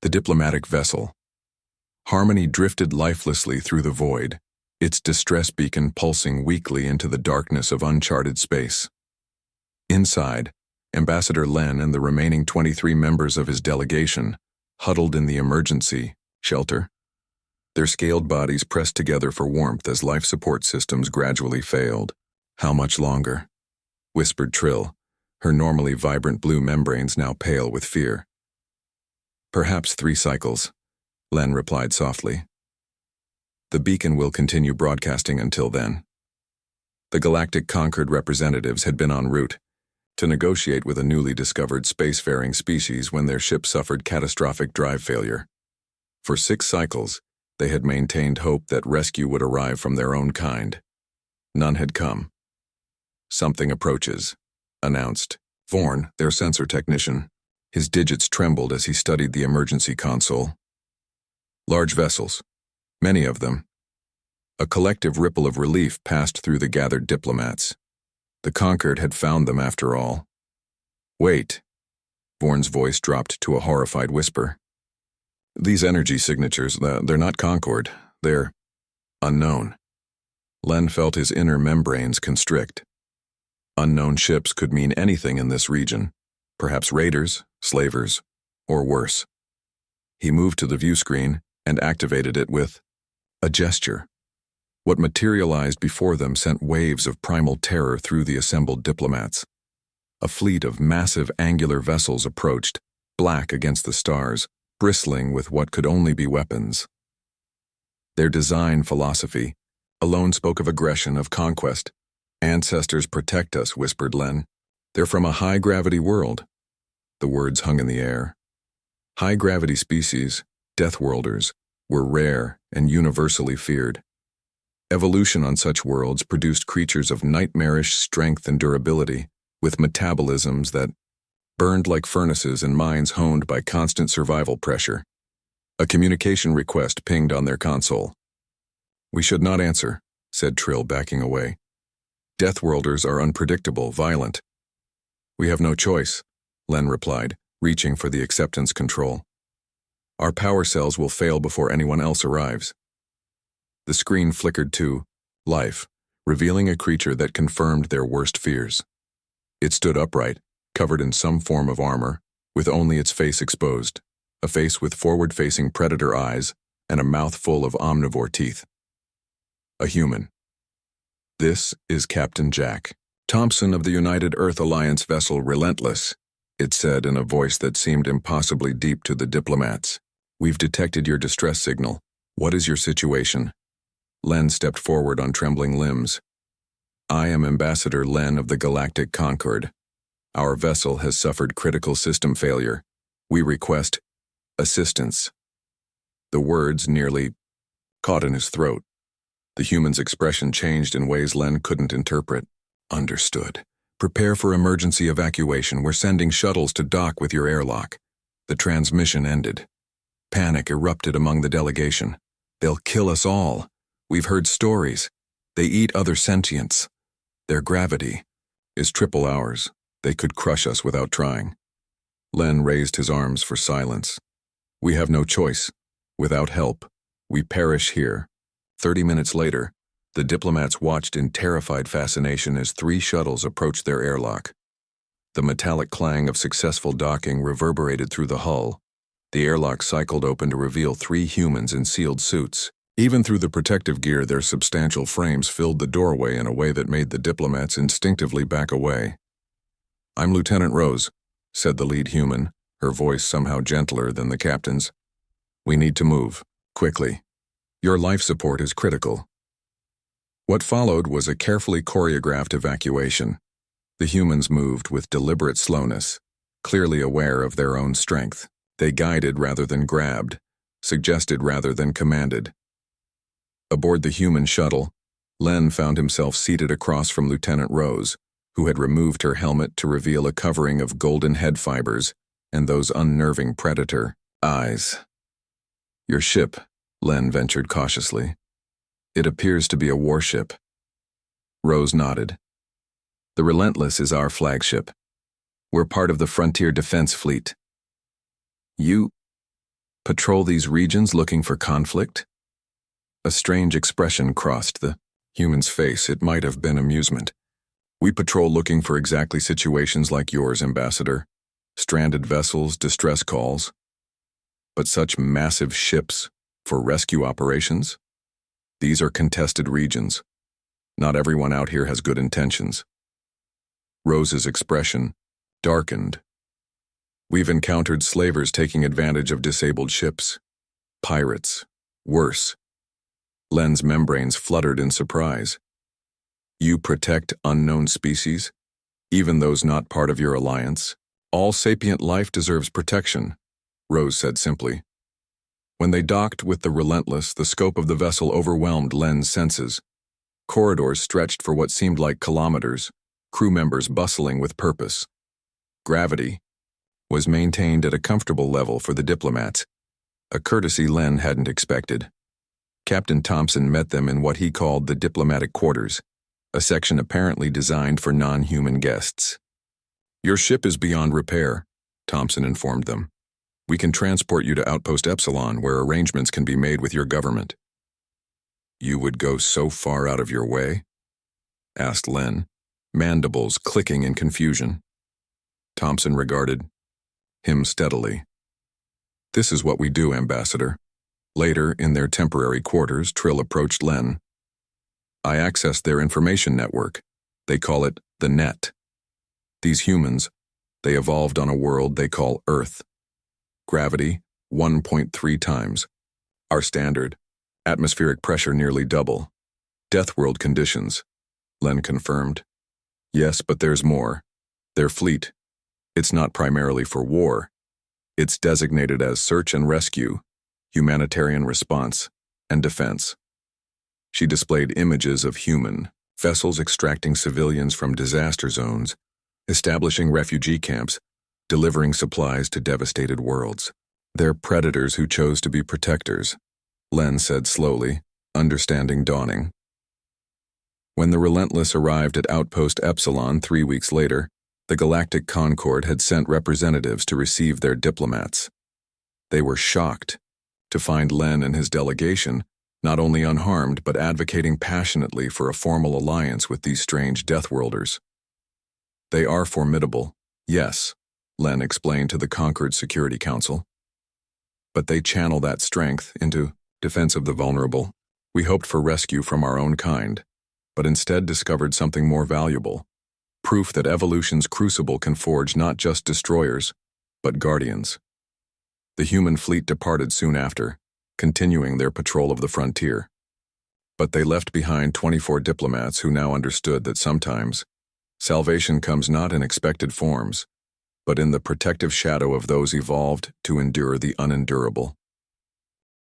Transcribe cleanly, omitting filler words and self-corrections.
The diplomatic vessel. Harmony drifted lifelessly through the void, its distress beacon pulsing weakly into the darkness of uncharted space. Inside, Ambassador Len and the remaining 23 members of his delegation huddled in the emergency shelter, their scaled bodies pressed together for warmth as life support systems gradually failed. "How much longer?" whispered Trill, her normally vibrant blue membranes now pale with fear. "Perhaps 3 cycles," Len replied softly. "The beacon will continue broadcasting until then." The Galactic Concord representatives had been en route to negotiate with a newly discovered spacefaring species when their ship suffered catastrophic drive failure. For 6 cycles, they had maintained hope that rescue would arrive from their own kind. None had come. "Something approaches," announced Vorn, their sensor technician. His digits trembled as he studied the emergency console. Large vessels, many of them. A collective ripple of relief passed through the gathered diplomats. The Concord had found them after all. "Wait." Vorn's voice dropped to a horrified whisper. "These energy signatures, they're not Concord. They're unknown." Len felt his inner membranes constrict. Unknown ships could mean anything in this region. Perhaps raiders, slavers, or worse. He moved to the view screen and activated it with a gesture. What materialized before them sent waves of primal terror through the assembled diplomats. A fleet of massive angular vessels approached, black against the stars, bristling with what could only be weapons. Their design philosophy alone spoke of aggression, of conquest. "Ancestors protect us," whispered Len. "They're from a high-gravity world." The words hung in the air. High-gravity species, Deathworlders, were rare and universally feared. Evolution on such worlds produced creatures of nightmarish strength and durability, with metabolisms that burned like furnaces and minds honed by constant survival pressure. A communication request pinged on their console. "We should not answer," said Trill, backing away. "Deathworlders are unpredictable, violent." "We have no choice," Len replied, reaching for the acceptance control. "Our power cells will fail before anyone else arrives." The screen flickered to life, revealing a creature that confirmed their worst fears. It stood upright, covered in some form of armor, with only its face exposed, a face with forward-facing predator eyes and a mouth full of omnivore teeth. A human. "This is Captain Jack Thompson of the United Earth Alliance vessel Relentless," it said in a voice that seemed impossibly deep to the diplomats. "We've detected your distress signal. What is your situation?" Len stepped forward on trembling limbs. "I am Ambassador Len of the Galactic Concord. Our vessel has suffered critical system failure. We request assistance." The words nearly caught in his throat. The human's expression changed in ways Len couldn't interpret. "Understood. Prepare for emergency evacuation. We're sending shuttles to dock with your airlock." The transmission ended. Panic erupted among the delegation. "They'll kill us all. We've heard stories. They eat other sentients. Their gravity is triple ours. They could crush us without trying." Len raised his arms for silence. "We have no choice. Without help, we perish here." 30 minutes later, the diplomats watched in terrified fascination as 3 shuttles approached their airlock. The metallic clang of successful docking reverberated through the hull. The airlock cycled open to reveal 3 humans in sealed suits. Even through the protective gear, their substantial frames filled the doorway in a way that made the diplomats instinctively back away. "I'm Lieutenant Rose," said the lead human, her voice somehow gentler than the captain's. "We need to move, quickly. Your life support is critical." What followed was a carefully choreographed evacuation. The humans moved with deliberate slowness, clearly aware of their own strength. They guided rather than grabbed, suggested rather than commanded. Aboard the human shuttle, Len found himself seated across from Lieutenant Rose, who had removed her helmet to reveal a covering of golden head fibers and those unnerving predator eyes. "Your ship," Len ventured cautiously. "It appears to be a warship." Rose nodded. "The Relentless is our flagship. We're part of the Frontier Defense Fleet." "You..." Patrol these regions looking for conflict? A strange expression crossed the human's face. It might have been amusement. We patrol looking for exactly situations like yours, Ambassador. Stranded vessels, distress calls. But such massive ships for rescue operations? These are contested regions. Not everyone out here has good intentions. Rose's expression darkened. We've encountered slavers taking advantage of disabled ships. Pirates. Worse. Len's membranes fluttered in surprise. You protect unknown species, even those not part of your alliance? All sapient life deserves protection, Rose said simply. When they docked with the Relentless, the scope of the vessel overwhelmed Len's senses. Corridors stretched for what seemed like kilometers, crew members bustling with purpose. Gravity was maintained at a comfortable level for the diplomats, a courtesy Len hadn't expected. Captain Thompson met them in what he called the diplomatic quarters, a section apparently designed for non-human guests. Your ship is beyond repair, Thompson informed them. We can transport you to Outpost Epsilon, where arrangements can be made with your government. You would go so far out of your way? Asked Len, mandibles clicking in confusion. Thompson regarded him steadily. This is what we do, Ambassador. Later, in their temporary quarters, Trill approached Len. I accessed their information network. They call it the Net. These humans, they evolved on a world they call Earth. Gravity, 1.3 times. Our standard. Atmospheric pressure nearly double. Deathworld conditions, Len confirmed. Yes, but there's more. Their fleet. It's not primarily for war. It's designated as search and rescue, humanitarian response, and defense. She displayed images of human vessels extracting civilians from disaster zones, establishing refugee camps, delivering supplies to devastated worlds. They're predators who chose to be protectors, Len said slowly, understanding dawning. When the Relentless arrived at Outpost Epsilon 3 weeks later, the Galactic Concord had sent representatives to receive their diplomats. They were shocked to find Len and his delegation not only unharmed but advocating passionately for a formal alliance with these strange Deathworlders. They are formidable, yes, Len explained to the Concord Security Council. But they channel that strength into defense of the vulnerable. We hoped for rescue from our own kind, but instead discovered something more valuable. Proof that evolution's crucible can forge not just destroyers, but guardians. The human fleet departed soon after, continuing their patrol of the frontier. But they left behind 24 diplomats who now understood that sometimes salvation comes not in expected forms, but in the protective shadow of those evolved to endure the unendurable.